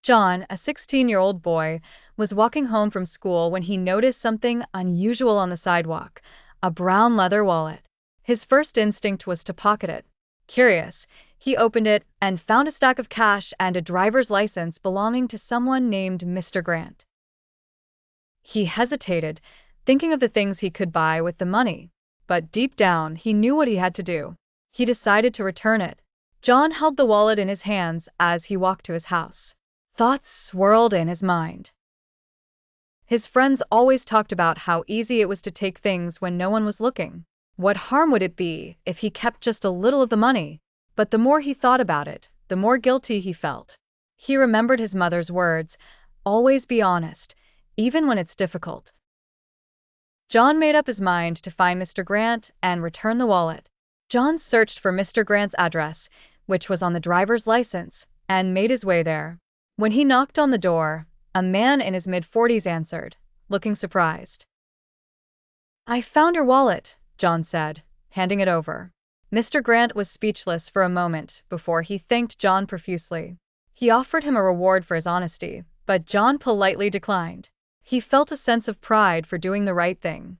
John, a 16-year-old boy, was walking home from school when he noticed something unusual on the sidewalk, a brown leather wallet. His first instinct was to pocket it. Curious, he opened it and found a stack of cash and a driver's license belonging to someone named Mr. Grant. He hesitated, thinking of the things he could buy with the money, but deep down he knew what he had to do. He decided to return it. John held the wallet in his hands as he walked to his house. Thoughts swirled in his mind. His friends always talked about how easy it was to take things when no one was looking. What harm would it be if he kept just a little of the money? But the more he thought about it, the more guilty he felt. He remembered his mother's words, "Always be honest, even when it's difficult." John made up his mind to find Mr. Grant and return the wallet. John searched for Mr. Grant's address, which was on the driver's license, and made his way there. When he knocked on the door, a man in his mid-40s answered, looking surprised. "I found your wallet," John said, handing it over. Mr. Grant was speechless for a moment before he thanked John profusely. He offered him a reward for his honesty, but John politely declined. He felt a sense of pride for doing the right thing.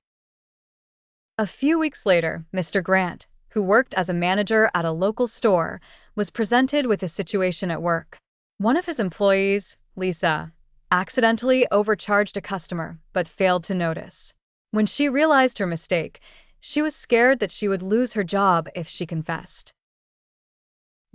A few weeks later, Mr. Grant, who worked as a manager at a local store, was presented with a situation at work. One of his employees, Lisa, accidentally overcharged a customer but failed to notice. When she realized her mistake, she was scared that she would lose her job if she confessed.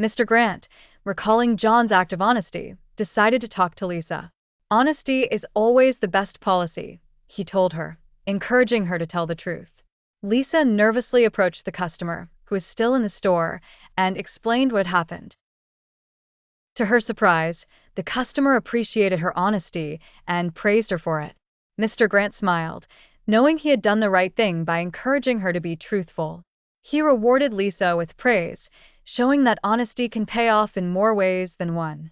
Mr. Grant, recalling John's act of honesty, decided to talk to Lisa. "Honesty is always the best policy," he told her, encouraging her to tell the truth. Lisa nervously approached the customer, who was still in the store, and explained what had happened. To her surprise, the customer appreciated her honesty and praised her for it. Mr. Grant smiled, knowing he had done the right thing by encouraging her to be truthful. He rewarded Lisa with praise, showing that honesty can pay off in more ways than one.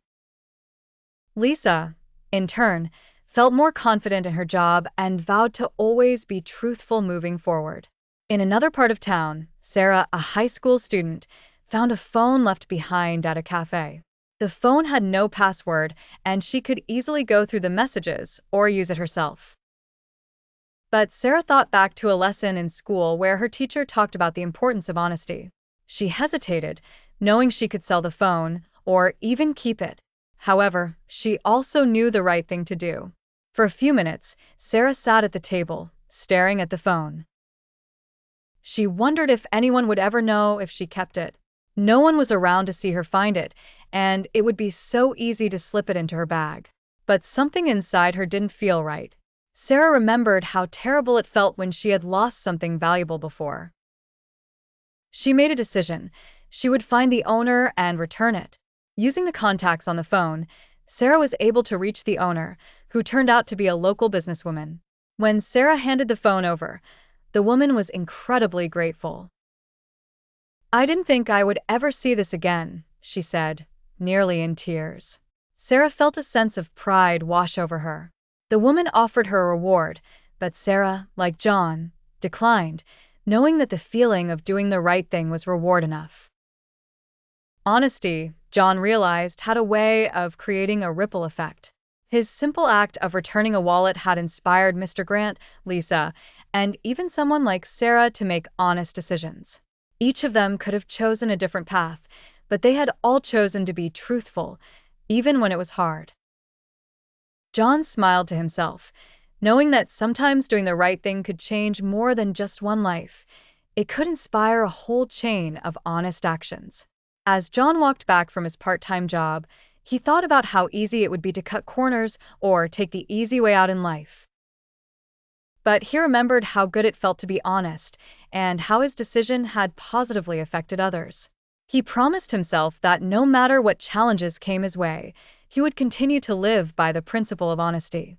Lisa, in turn, felt more confident in her job and vowed to always be truthful moving forward. In another part of town, Sarah, a high school student, found a phone left behind at a cafe. The phone had no password, and she could easily go through the messages or use it herself. But Sarah thought back to a lesson in school where her teacher talked about the importance of honesty. She hesitated, knowing she could sell the phone or even keep it. However, she also knew the right thing to do. For a few minutes, Sarah sat at the table, staring at the phone. She wondered if anyone would ever know if she kept it. No one was around to see her find it, and it would be so easy to slip it into her bag. But something inside her didn't feel right. Sarah remembered how terrible it felt when she had lost something valuable before. She made a decision. She would find the owner and return it. Using the contacts on the phone, Sarah was able to reach the owner, who turned out to be a local businesswoman. When Sarah handed the phone over, the woman was incredibly grateful. "I didn't think I would ever see this again," she said, nearly in tears. Sarah felt a sense of pride wash over her. The woman offered her a reward, but Sarah, like John, declined, knowing that the feeling of doing the right thing was reward enough. Honesty, John realized, had a way of creating a ripple effect. His simple act of returning a wallet had inspired Mr. Grant, Lisa, and even someone like Sarah to make honest decisions. Each of them could have chosen a different path, but they had all chosen to be truthful, even when it was hard. John smiled to himself, knowing that sometimes doing the right thing could change more than just one life. It could inspire a whole chain of honest actions. As John walked back from his part-time job, he thought about how easy it would be to cut corners or take the easy way out in life. But he remembered how good it felt to be honest and how his decision had positively affected others. He promised himself that no matter what challenges came his way, he would continue to live by the principle of honesty.